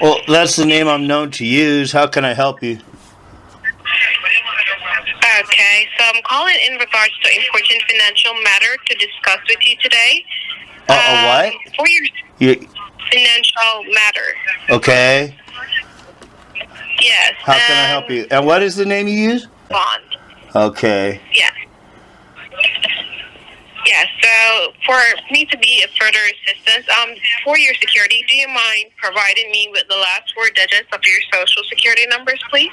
Well, that's the name I'm known to use. How can I help you? Okay, so I'm calling in regards to important financial matter to discuss with you today. A what? For your financial matter. Okay. Yes. How can I help you? And what is the name you use? Bond. Okay. Yes. Yes, so for me to be of further assistance, for your security, do you mind providing me with the last 4 digits of your social security numbers, please?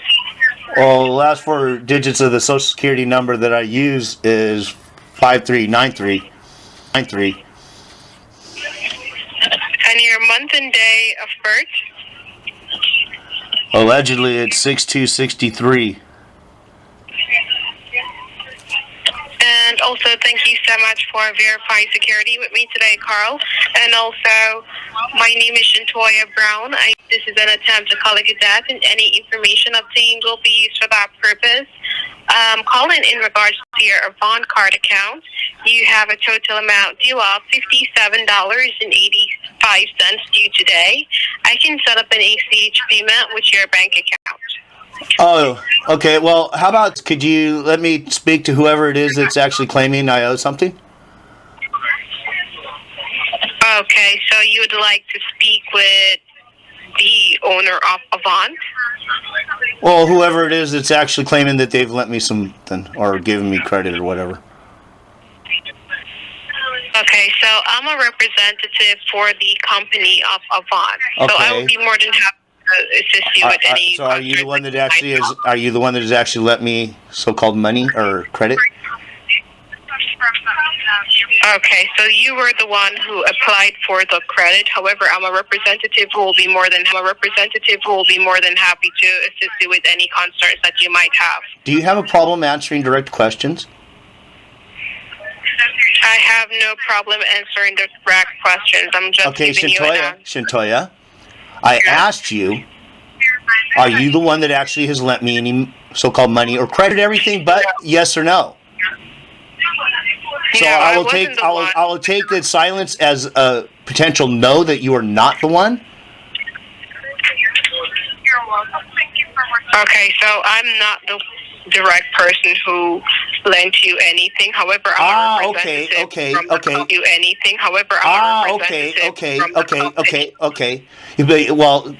Well, the last 4 digits of the social security number that I use is 5393. And your month and day of birth? Allegedly, it's 6263. And also, thank you so much for verifying security with me today, Carl. And also, my name is Shantoya Brown. This is an attempt to collect your data, and any information obtained will be used for that purpose. Calling in regards to your AvantCard account, you have a total amount due of $57.85 due today. I can set up an ACH payment with your bank account. Oh, okay. Well, how about could you let me speak to whoever it is that's actually claiming I owe something? Okay, so you would like to speak with the owner of Avant? Well, whoever it is that's actually claiming that they've lent me something or given me credit or whatever. Okay, so I'm a representative for the company of Avant. Okay. So I will be more than happy to assist you with any. So are you the one that actually is? Are you the one that has actually lent me so-called money or credit? Okay, so you were the one who applied for the credit. However, I'm a representative who will be more than happy to assist you with any concerns that you might have. Do you have a problem answering direct questions? I have no problem answering the direct questions. I'm just giving you an Shantoya, I asked you, are you the one that actually has lent me any so-called money or credit everything but yes or no? So No, I will take the silence as a potential no that you are not the one. Okay, so I'm not the direct person who lent you anything. However, I'm a representative from the company. Okay. Well,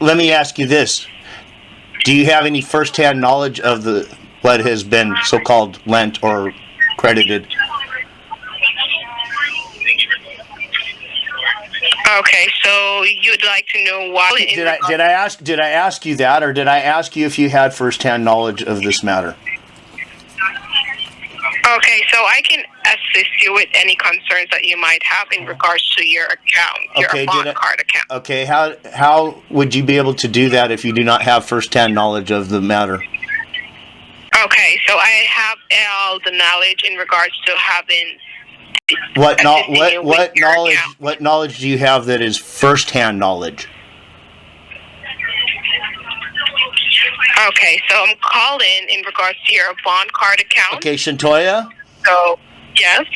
let me ask you this: do you have any first-hand knowledge of what has been so-called lent or credited? Okay, so you'd like to know why? Did I ask you that, or did I ask you if you had first-hand knowledge of this matter? Okay, so I can assist you with any concerns that you might have in regards to your account, your AvantCard account. Okay, how would you be able to do that if you do not have first-hand knowledge of the matter? Okay, so I have all the knowledge in regards to having. What knowledge do you have that is first-hand knowledge? Okay, so I'm calling in regards to your AvantCard account. Okay, Shantoya? So, yes.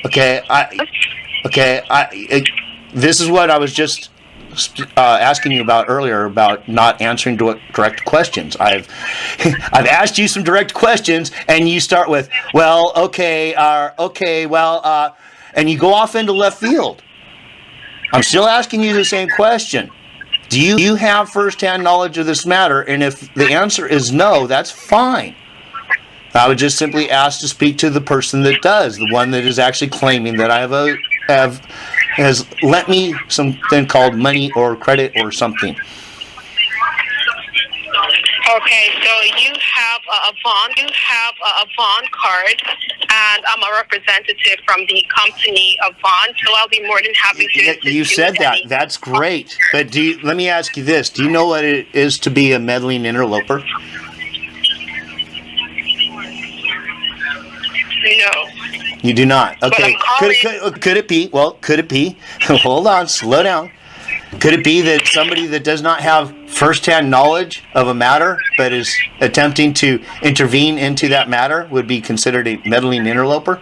Okay, this is what I was just asking you about earlier about not answering direct questions. I've asked you some direct questions, and you start with, well, and you go off into left field. I'm still asking you the same question. Do you have first-hand knowledge of this matter? And if the answer is no, that's fine. I would just simply ask to speak to the person that does, the one that is actually claiming that I has lent me something called money or credit or something. Okay, so you have a AvantCard, and I'm a representative from the company Avant, so I'll be more than happy to. You said that. That's great. But let me ask you this: do you know what it is to be a meddling interloper? No. You do not. Okay. Could it be? Well, could it be? Hold on. Slow down. Could it be that somebody that does not have first-hand knowledge of a matter but is attempting to intervene into that matter would be considered a meddling interloper?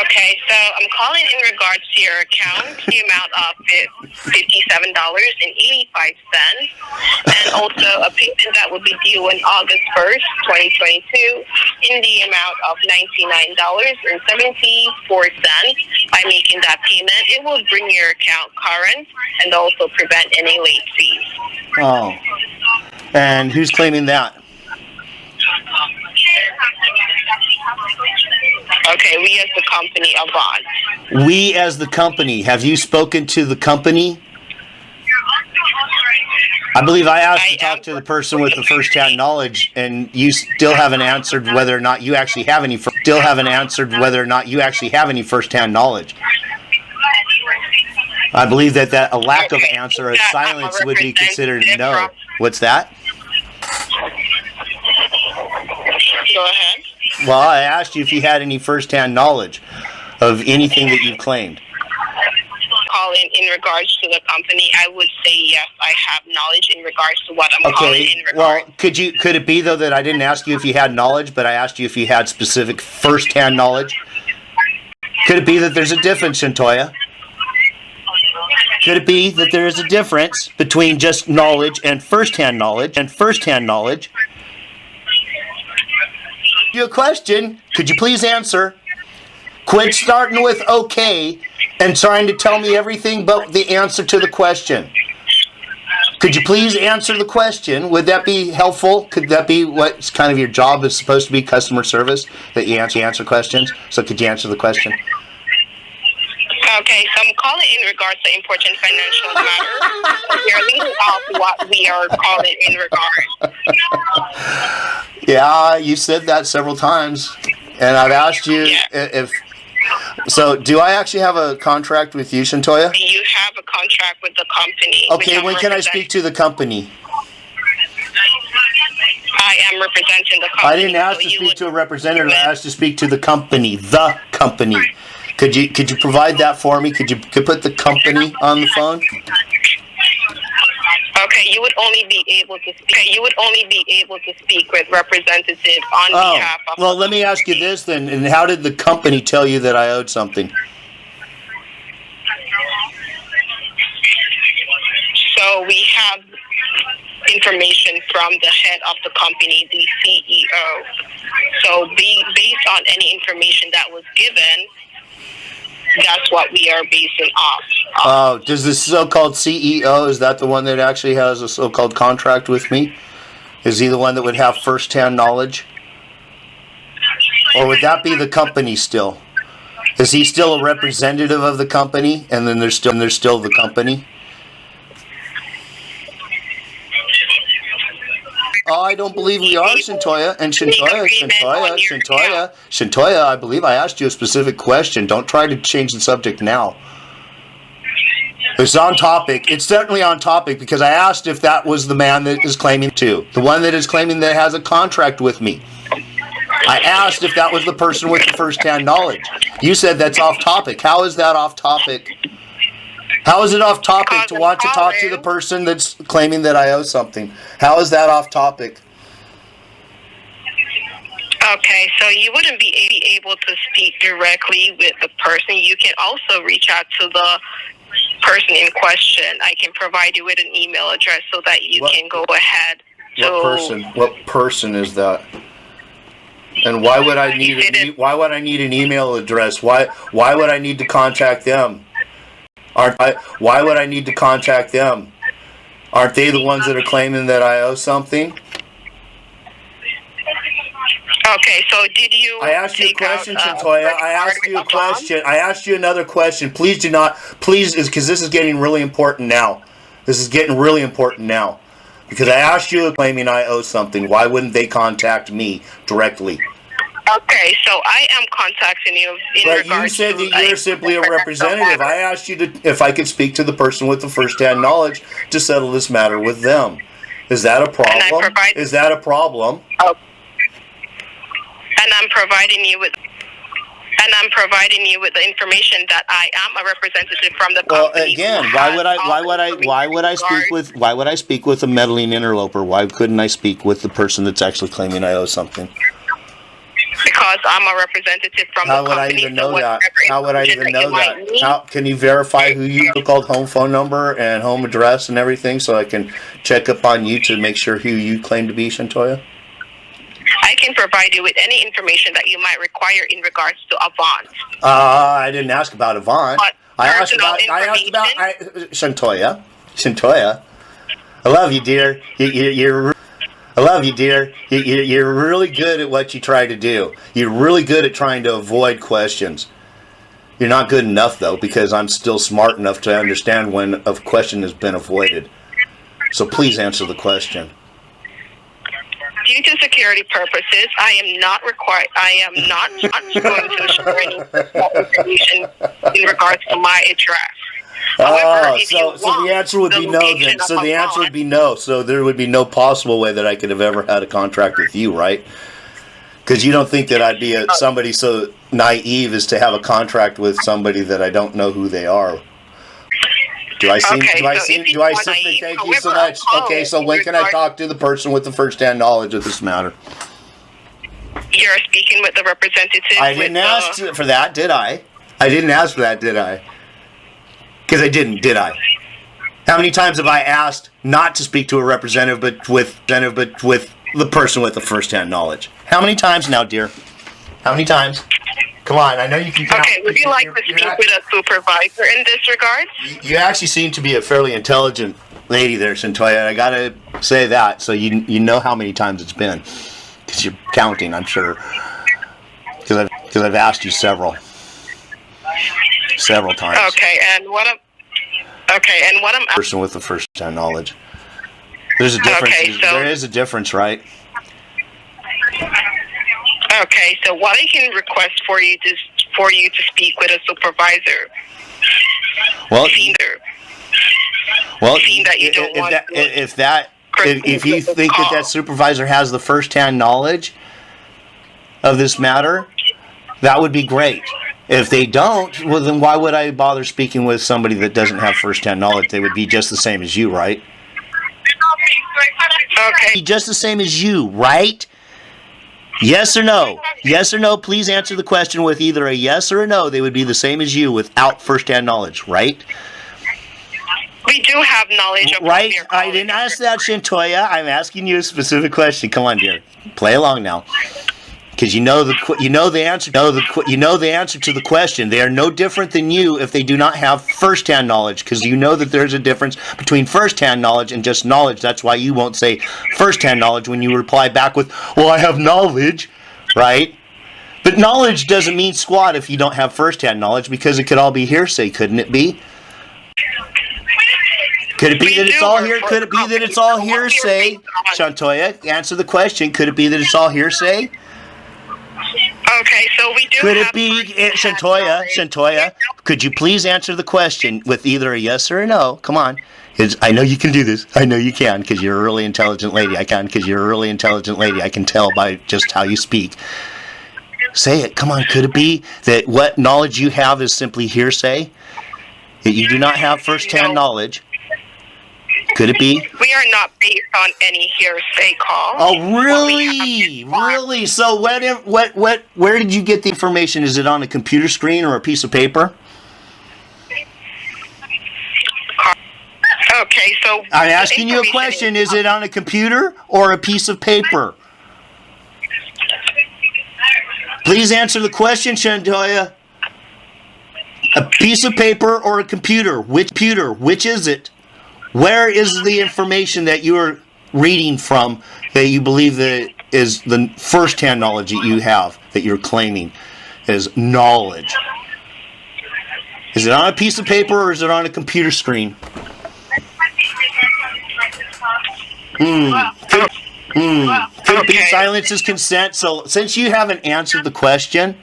Okay, So I'm calling in regards to your account, the amount of $57.85, and also a payment that will be due on August 1st, 2022, in the amount of $99.74. By making that payment, it will bring your account current and also prevent any late fees. Oh. And who's claiming that? Okay, we as the company, Avant. We as the company. Have you spoken to the company? I believe I asked to talk to the person with the first-hand knowledge, and you still haven't answered whether or not you actually have any. First-hand knowledge. I believe that a lack of answer, a silence, would be considered a no. What's that? Go ahead. Well, I asked you if you had any first-hand knowledge of anything that you claimed. Calling in regards to the company, I would say yes, I have knowledge in regards to what I'm calling in regards. Well, could it be though that I didn't ask you if you had knowledge, but I asked you if you had specific first-hand knowledge? Could it be that there's a difference, Shantoya? Could it be that there is a difference between just knowledge and first-hand knowledge You a question? Could you please answer? Quit starting with okay and trying to tell me everything but the answer to the question. Could you please answer the question? Would that be helpful? Could that be what's kind of your job is supposed to be, customer service, that you answer questions? So could you answer the question? Okay, so I'm calling in regards to important financial matters. You're leading off what we are calling in regards. Yeah, you said that several times, and I've asked you if. So, do I actually have a contract with you, Shantoya? You have a contract with the company. Okay, when can I speak to the company? I am representing the company. I didn't ask to speak to a representative. I asked to speak to the company. The company. Could you provide that for me? Could put the company on the phone? Okay, you would only be able to speak with representative on behalf of. Well, let me ask you this then. And how did the company tell you that I owed something? So we have information from the head of the company, the CEO. So based on any information that was given, that's what we are basing off. Oh, does the so-called CEO, is that the one that actually has a so-called contract with me? Is he the one that would have first-hand knowledge? Or would that be the company still? Is he still a representative of the company, and then there's still the company? Oh, I don't believe we are, Shantoya. And Shantoya, I believe I asked you a specific question. Don't try to change the subject now. It's on topic. It's certainly on topic because I asked if that was the man that is claiming to. The one that is claiming that has a contract with me. I asked if that was the person with the first-hand knowledge. You said that's off topic. How is that off topic? How is it off topic to want to talk to the person that's claiming that I owe something? How is that off topic? Okay, so you wouldn't be able to speak directly with the person. You can also reach out to the person in question. I can provide you with an email address so that you can go ahead. What person is that? And why would I need an email address? Why would I need to contact them? Why would I need to contact them? Aren't they the ones that are claiming that I owe something? Okay, so did you... I asked you a question, Shantoya. I asked you a question. I asked you another question. Please, because this is getting really important now. Because I asked you claiming I owe something. Why wouldn't they contact me directly? Okay, so I am contacting you in regards to... But you said that you're simply a representative. I asked you if I could speak to the person with the first-hand knowledge to settle this matter with them. Is that a problem? Is that a problem? Oh. And I'm providing you with the information that I am a representative from the company. Well, again, why would I speak with a meddling interloper? Why couldn't I speak with the person that's actually claiming I owe something? Because I'm a representative from How the would I company. even know that? How would I even know that? Need, How can you verify who you called, home phone number and home address and everything, so I can check up on you to make sure who you claim to be, Shantoya? I can provide you with any information that you might require in regards to Avant. I didn't ask about Avant. But I asked about Shantoya. Shantoya, I love you, dear. I love you, dear. You're really good at what you try to do. You're really good at trying to avoid questions. You're not good enough, though, because I'm still smart enough to understand when a question has been avoided. So please answer the question. Due to security purposes, I am not going to share any information in regards to my address. However, so the answer would be no then. So the answer would be no. So there would be no possible way that I could have ever had a contract with you, right? Because you don't think that I'd be somebody so naive as to have a contract with somebody that I don't know who they are. Do I seem? Okay, do I seem? Do I simply? Thank you so much. Okay, so when can I talk to the person with the first-hand knowledge of this matter? You're speaking with the representative. I didn't ask for that, did I? I didn't ask for that, did I? Because I didn't, did I? How many times have I asked not to speak to a representative, but with the person with the first-hand knowledge? How many times now, dear? How many times? Come on, I know you can count. Okay, would you like to speak with a supervisor in this regard? You actually seem to be a fairly intelligent lady there, Shantoya. I gotta say that, so you know how many times it's been. Because you're counting, I'm sure. Because I've asked you several times. Okay, and what I'm person with the first-hand knowledge. There's a difference. Okay, so there is a difference, right? Okay, so what I can request for you to speak with a supervisor. Seeing that you don't want if you think that supervisor has the first-hand knowledge of this matter, that would be great. If they don't, well, then why would I bother speaking with somebody that doesn't have first-hand knowledge? They would be just the same as you, right? Okay. Just the same as you, right? Yes or no? Yes or no? Please answer the question with either a yes or a no. They would be the same as you without first-hand knowledge, right? We do have knowledge of right. I didn't ask that, Shantoya. I'm asking you a specific question. Come on, dear. Play along now. Because you know the answer. You know the answer to the question. They are no different than you if they do not have first-hand knowledge. Because you know that there's a difference between first-hand knowledge and just knowledge. That's why you won't say first-hand knowledge when you reply back with, "Well, I have knowledge," right? But knowledge doesn't mean squat if you don't have first-hand knowledge, because it could all be hearsay, couldn't it be? Could it be that it's all here? Could it be that it's all hearsay, Shantoya? Answer the question. Could it be that it's all hearsay? Okay, so we do. Could it be, Shantoya? Could you please answer the question with either a yes or a no? Come on. I know you can do this. I know you can, because you're a really intelligent lady. I can tell by just how you speak. Say it. Come on. Could it be that what knowledge you have is simply hearsay? That you do not have first-hand knowledge? Could it be? We are not based on any hearsay call. Oh, really? Really? So where did you get the information? Is it on a computer screen or a piece of paper? Okay, so I'm asking you a question. Is it on a computer or a piece of paper? Please answer the question, Shantoya. A piece of paper or a computer? Which is it? Where is the information that you're reading from that you believe that is the first-hand knowledge that you have, that you're claiming is knowledge? Is it on a piece of paper or is it on a computer screen? Could it be silence is consent? So since you haven't answered the question,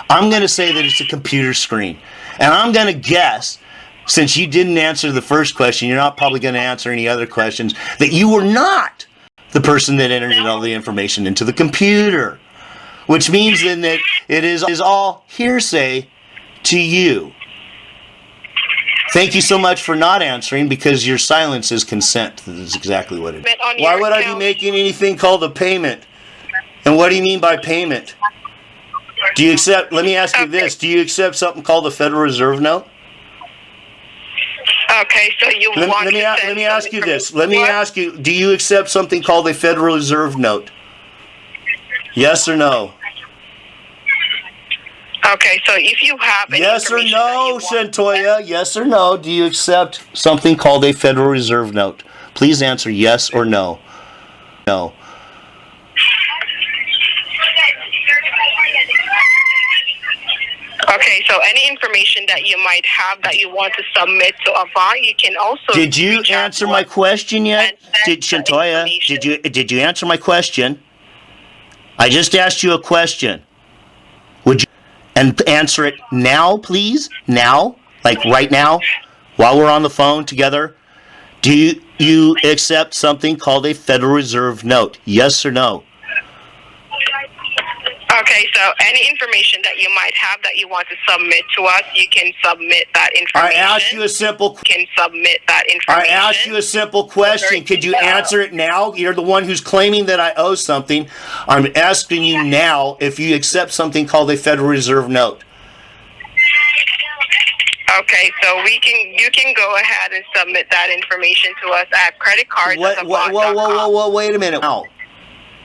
I'm going to say that it's a computer screen. And I'm going to guess, since you didn't answer the first question, you're not probably going to answer any other questions, that you were not the person that entered all the information into the computer. Which means then that it is all hearsay to you. Thank you so much for not answering, because your silence is consent. That is exactly what it is. Why would I be making anything called a payment? And what do you mean by payment? Do you accept, let me ask you this, do you accept something called the Federal Reserve note? Okay, so you want Let me ask you this. Let me ask you, do you accept something called a Federal Reserve note? Yes or no? Okay, so if you have any yes or information no, that you want- Shantoya? Yes or no? Do you accept something called a Federal Reserve note? Please answer yes or no. No. Okay, so any information that you might have that you want to submit to Avant, you can also. Did you reach out answer to my us question yet? and send the Shantoya, information. did you answer my question? I just asked you a question. Would you and answer it now, please? Now? Like right now? While we're on the phone together? Do you accept something called a Federal Reserve note? Yes or no? Okay, so any information that you might have that you want to submit to us, you can submit that I information. asked you a simple You can submit that I information. asked you a simple question. Could you answer it now? You're the one who's claiming that I owe something. I'm asking you now if you accept something called a Federal Reserve note. Okay, so you can go ahead and submit that information to us at credit cards. Whoa, wait a minute. Now,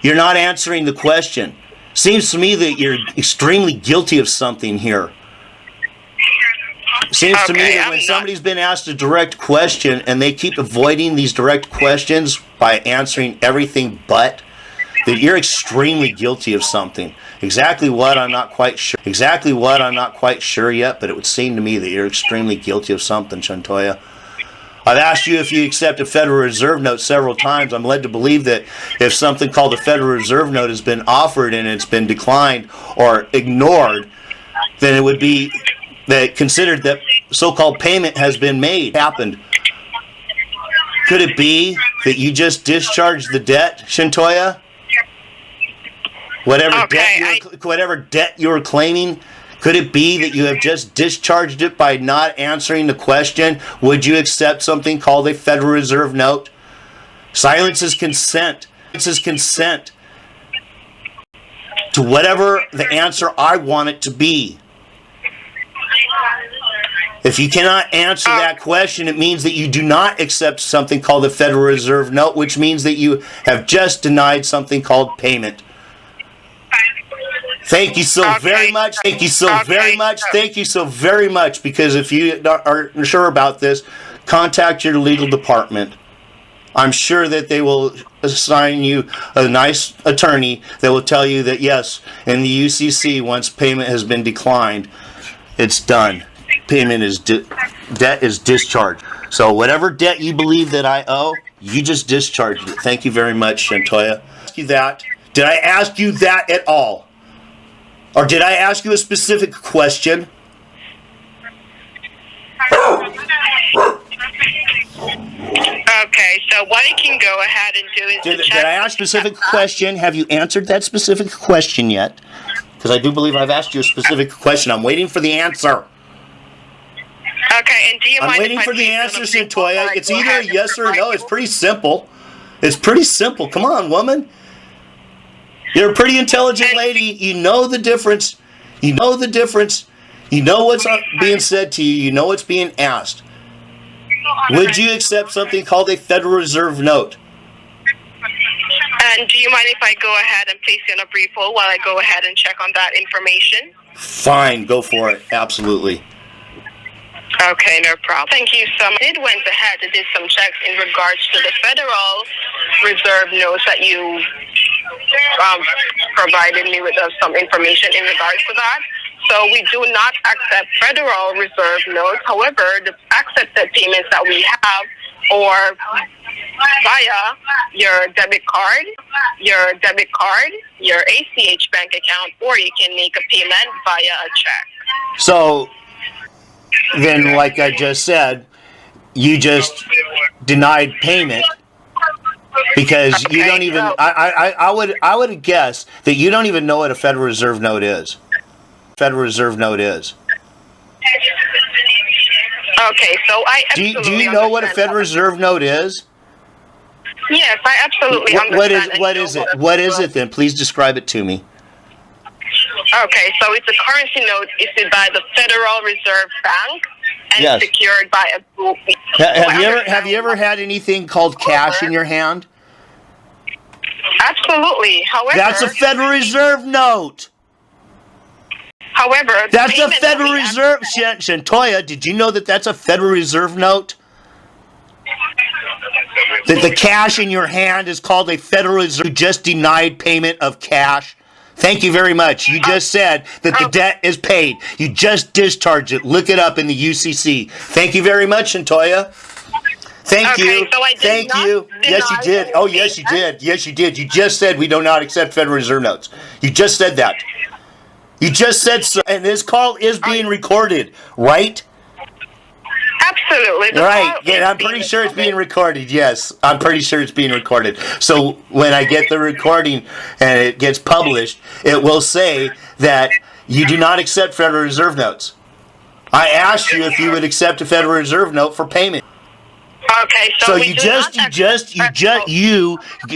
you're not answering the question. Seems to me that you're extremely guilty of something here. Seems to me that when somebody's been asked a direct question and they keep avoiding these direct questions by answering everything but, that you're extremely guilty of something. Exactly what, I'm not quite sure. Exactly what, I'm not quite sure yet, but it would seem to me that you're extremely guilty of something, Shantoya. I've asked you if you accept a Federal Reserve note several times. I'm led to believe that if something called a Federal Reserve note has been offered and it's been declined or ignored, then it would be that considered that so-called payment has been made, happened. Could it be that you just discharged the debt, Shantoya? Whatever debt you were claiming, could it be that you have just discharged it by not answering the question? Would you accept something called a Federal Reserve note? Silence is consent. Silence is consent to whatever the answer I want it to be. If you cannot answer that question, it means that you do not accept something called a Federal Reserve note, which means that you have just denied something called payment. Thank you so very much. Thank you so very much. Thank you so very much. Because if you aren't sure about this, contact your legal department. I'm sure that they will assign you a nice attorney that will tell you that yes, in the UCC, once payment has been declined, it's done. Payment is debt is discharged. So whatever debt you believe that I owe, you just discharged it. Thank you very much, Shantoya. Ask you that. Did I ask you that at all? Or did I ask you a specific question? Okay, so what you can go ahead and do is Did I ask a specific question? Have you answered that specific question yet? Because I do believe I've asked you a specific question. I'm waiting for the answer. Okay, and do you mind I'm waiting if I for the please answer, on a brief hold Shantoya. while I It's go either ahead a yes or a and no. It's pretty simple. It's pretty simple. Come on, woman. You're a pretty intelligent lady. You know the difference. You know the difference. You know what's being said to you. You know what's being asked. Would you accept something called a Federal Reserve note? And do you mind if I go ahead and place you on a brief hold while I go ahead and check on that information? Fine. Go for it. Absolutely. Okay, no problem. Thank you so much. I went ahead and did some checks in regards to the Federal Reserve notes that you provided me with some information in regards to that. So we do not accept Federal Reserve notes. However, the accepted payments that we have or via your debit card, your ACH bank account, or you can make a payment via a check. So then, like I just said, you just denied payment because you don't even. I would guess that you don't even know what a Federal Reserve note is. Federal Reserve note is. Okay, so I absolutely do you know what a Federal Reserve note is? Yes, I absolutely understand. What is it? What is it then? Please describe it to me. Okay, so it's a currency note issued by the Federal Reserve Bank and Yes. secured by a group. Have you ever had anything called cash in your hand? Absolutely. However, That's a Federal Reserve note. However, That's a Federal Reserve. Shantoya, did you know that that's a Federal Reserve note? That the cash in your hand is called a Federal Reserve. You just denied payment of cash. Thank you very much. You just said that the debt is paid. You just discharged it. Look it up in the UCC. Thank you very much, Shantoya. Thank you. So I did Thank not you. Yes, you did. Oh, yes, you did. Yes, you did. You just said we do not accept Federal Reserve notes. You just said that. You just said so. And this call is being recorded, right? Absolutely. Right. Yeah, I'm pretty sure it's being recorded. Yes, I'm pretty sure it's being recorded. So when I get the recording and it gets published, it will say that you do not accept Federal Reserve notes. I asked you if you would accept a Federal Reserve note for payment. Okay, So you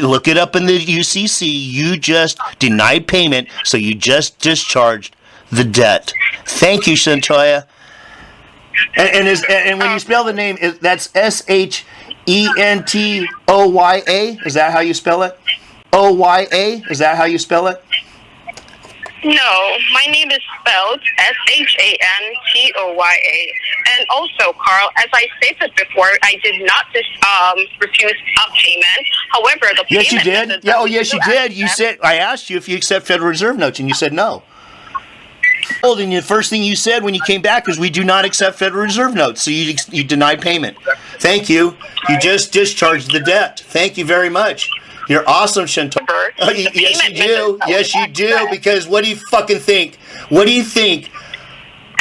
look it up in the UCC. You just denied payment, so you just discharged the debt. Thank you, Shantoya. And when you spell the name, that's Shentoya. Is that how you spell it? Oya? Is that how you spell it? No, my name is spelled Shantoya. And also, Carl, as I stated before, I did not refuse a payment. However, the payment... Yes, you did. Yeah, yes, you did. You said, I asked you if you accept Federal Reserve notes, and you said no. And the first thing you said when you came back is we do not accept Federal Reserve notes, so you denied payment. Thank you. You just discharged the debt. Thank you very much. You're awesome, Shantoya. Yes, you do. Yes, you do. Because what do you fucking think? What do you think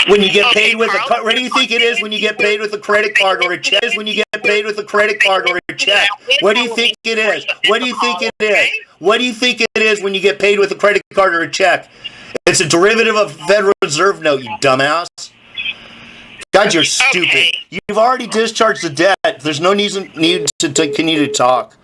when you get paid with a? What do you think it is when you get paid with a credit card or a check? When you get paid with a credit card or a check? What do you think it is? What do you think it is? What do you think it is when you get paid with a credit card or a check? It's a derivative of Federal Reserve note, you dumbass. God, you're stupid. Okay. You've already discharged the debt. There's no need to continue to talk.